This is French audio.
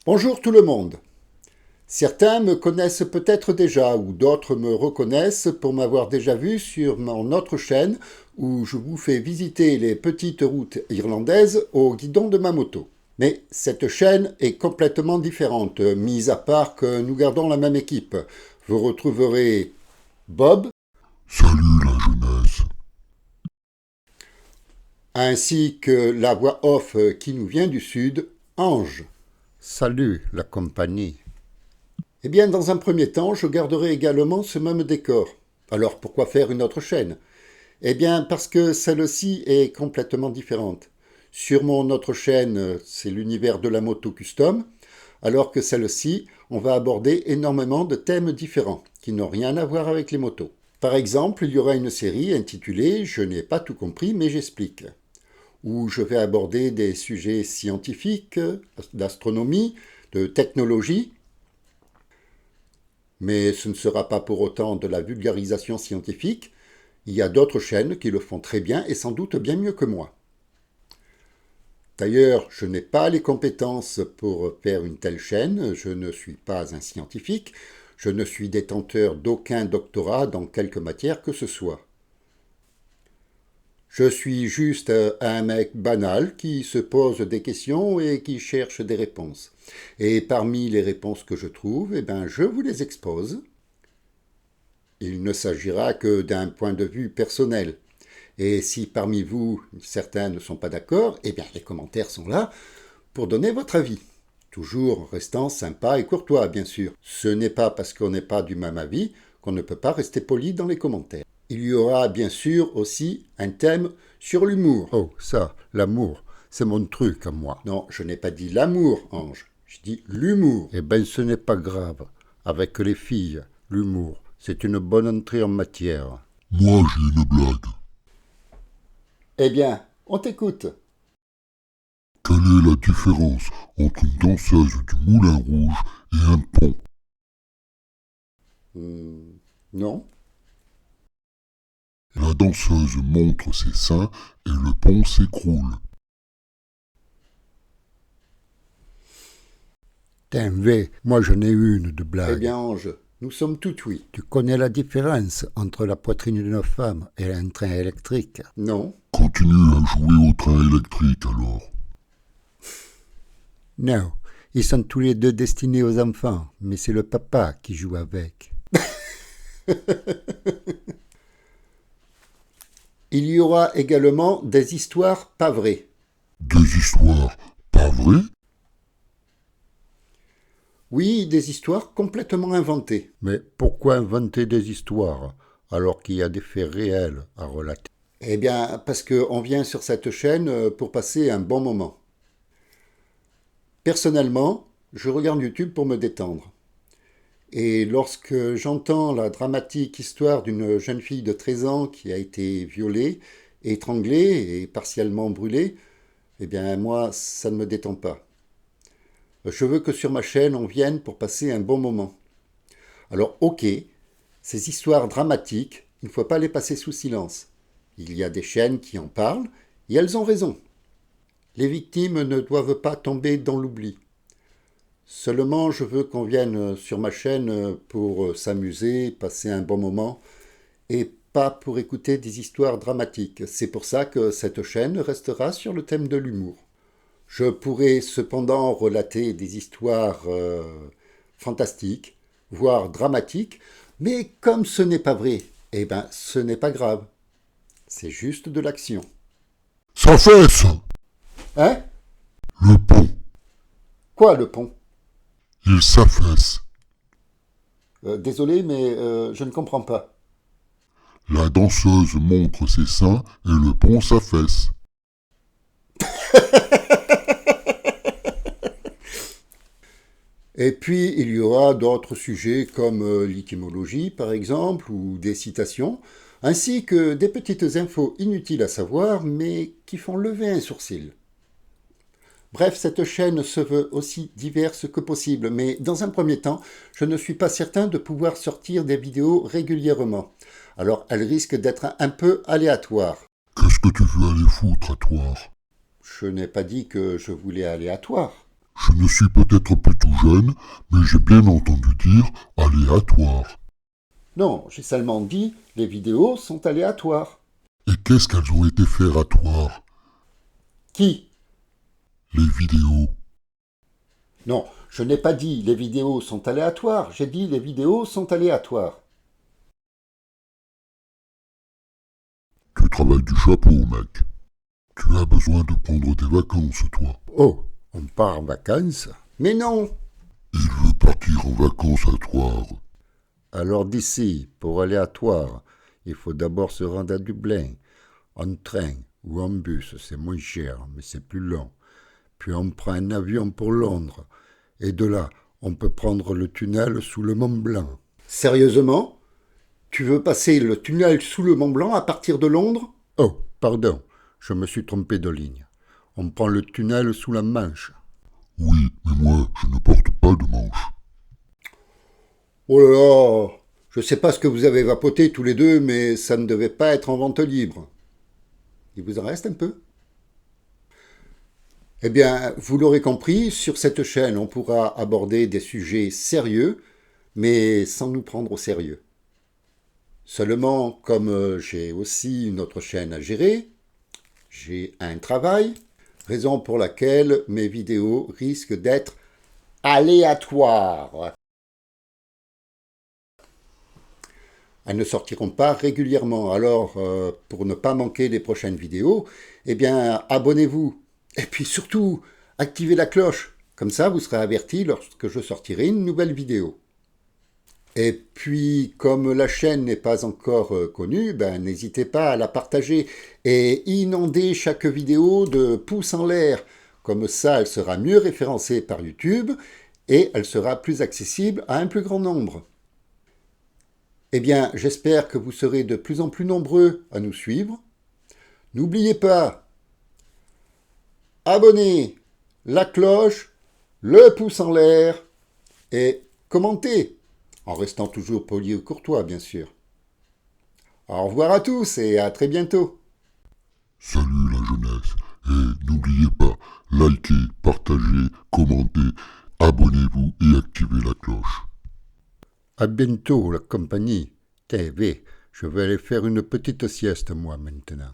Bonjour tout le monde. Certains me connaissent peut-être déjà ou d'autres me reconnaissent pour m'avoir déjà vu sur mon autre chaîne où je vous fais visiter les petites routes irlandaises au guidon de ma moto. Mais cette chaîne est complètement différente, mis à part que nous gardons la même équipe. Vous retrouverez Bob, Salut la jeunesse. ainsi que la voix off qui nous vient du sud, Ange. Salut la compagnie. Eh bien, dans un premier temps, je garderai également ce même décor. Alors pourquoi faire une autre chaîne? Eh bien, parce que celle-ci est complètement différente. Sur mon autre chaîne, c'est l'univers de la moto custom, alors que celle-ci, on va aborder énormément de thèmes différents, qui n'ont rien à voir avec les motos. Par exemple, il y aura une série intitulée « Je n'ai pas tout compris, mais j'explique », où je vais aborder des sujets scientifiques, d'astronomie, de technologie, mais ce ne sera pas pour autant de la vulgarisation scientifique. Il y a d'autres chaînes qui le font très bien et sans doute bien mieux que moi. D'ailleurs, je n'ai pas les compétences pour faire une telle chaîne, je ne suis pas un scientifique, je ne suis détenteur d'aucun doctorat dans quelque matière que ce soit. Je suis juste un mec banal qui se pose des questions et qui cherche des réponses. Et parmi les réponses que je trouve, je vous les expose. Il ne s'agira que d'un point de vue personnel. Et si parmi vous, certains ne sont pas d'accord, les commentaires sont là pour donner votre avis. Toujours en restant sympa et courtois, bien sûr. Ce n'est pas parce qu'on n'est pas du même avis qu'on ne peut pas rester poli dans les commentaires. Il y aura bien sûr aussi un thème sur l'humour. Oh, ça, l'amour, c'est mon truc à moi. Non, je n'ai pas dit l'amour, Ange. Je dis l'humour. Eh ben, ce n'est pas grave. Avec les filles, l'humour, c'est une bonne entrée en matière. Moi j'ai une blague. Eh bien, on t'écoute. Quelle est la différence entre une danseuse du Moulin Rouge et un pont? Non. La danseuse montre ses seins et le pont s'écroule. Tiens, moi j'en ai une de blague. Eh bien, Ange, nous sommes tout oui. Tu connais la différence entre la poitrine d'une femme et un train électrique? Non. Continue à jouer au train électrique alors. Non, ils sont tous les deux destinés aux enfants, mais c'est le papa qui joue avec. Il y aura également des histoires pas vraies. Des histoires pas vraies? Oui, des histoires complètement inventées. Mais pourquoi inventer des histoires alors qu'il y a des faits réels à relater? Eh bien, parce qu'on vient sur cette chaîne pour passer un bon moment. Personnellement, je regarde YouTube pour me détendre. Et lorsque j'entends la dramatique histoire d'une jeune fille de 13 ans qui a été violée, étranglée et partiellement brûlée, moi, ça ne me détend pas. Je veux que sur ma chaîne, on vienne pour passer un bon moment. Alors, ok, ces histoires dramatiques, il ne faut pas les passer sous silence. Il y a des chaînes qui en parlent, et elles ont raison. Les victimes ne doivent pas tomber dans l'oubli. Seulement, je veux qu'on vienne sur ma chaîne pour s'amuser, passer un bon moment, et pas pour écouter des histoires dramatiques. C'est pour ça que cette chaîne restera sur le thème de l'humour. Je pourrais cependant relater des histoires fantastiques, voire dramatiques, mais comme ce n'est pas vrai, ce n'est pas grave. C'est juste de l'action. Ça fesse! Hein? Le pont, Quoi, le pont? il s'affaisse. Désolé, mais je ne comprends pas. La danseuse montre ses seins et le pont s'affaisse. Et puis, il y aura d'autres sujets comme l'étymologie, par exemple, ou des citations, ainsi que des petites infos inutiles à savoir, mais qui font lever un sourcil. Bref, cette chaîne se veut aussi diverse que possible, mais dans un premier temps, je ne suis pas certain de pouvoir sortir des vidéos régulièrement. Alors, elle risque d'être un peu aléatoire. Qu'est-ce que tu veux aller foutre, à toi? Je n'ai pas dit que je voulais aléatoire. Je ne suis peut-être plus tout jeune, mais j'ai bien entendu dire aléatoire. Non, j'ai seulement dit les vidéos sont aléatoires. Et qu'est-ce qu'elles ont été ferratoires, Qui? les vidéos? Non, je n'ai pas dit les vidéos sont aléatoires, j'ai dit les vidéos sont aléatoires. Tu travailles du chapeau, mec. Tu as besoin de prendre des vacances, toi. Oh, on part en vacances? Mais non! Il veut partir en vacances à Toire. Alors d'ici, pour aller à Toire, il faut d'abord se rendre à Dublin. En train ou en bus, c'est moins cher, mais c'est plus long. Puis on prend un avion pour Londres. Et de là, on peut prendre le tunnel sous le Mont Blanc. Sérieusement? Tu veux passer le tunnel sous le Mont Blanc à partir de Londres? Oh, pardon, je me suis trompé de ligne. On prend le tunnel sous la Manche. Oui, mais moi, je ne porte pas de manche. Oh là là! Je sais pas ce que vous avez vapoté tous les deux, mais ça ne devait pas être en vente libre. Il vous en reste un peu? Eh bien, vous l'aurez compris, sur cette chaîne, on pourra aborder des sujets sérieux, mais sans nous prendre au sérieux. Seulement, comme j'ai aussi une autre chaîne à gérer, j'ai un travail, raison pour laquelle mes vidéos risquent d'être aléatoires. Elles ne sortiront pas régulièrement, alors pour ne pas manquer les prochaines vidéos, eh bien abonnez-vous. Et puis surtout, activez la cloche, comme ça vous serez averti lorsque je sortirai une nouvelle vidéo. Et puis, comme la chaîne n'est pas encore connue, n'hésitez pas à la partager et inonder chaque vidéo de pouces en l'air. Comme ça, elle sera mieux référencée par YouTube et elle sera plus accessible à un plus grand nombre. Eh bien, j'espère que vous serez de plus en plus nombreux à nous suivre. N'oubliez pas, abonnez, la cloche, le pouce en l'air et commentez. En restant toujours poli et courtois, bien sûr. Au revoir à tous et à très bientôt. Salut la jeunesse. Et n'oubliez pas, likez, partagez, commentez, abonnez-vous et activez la cloche. À bientôt, la compagnie. TV. Je vais aller faire une petite sieste, moi, maintenant.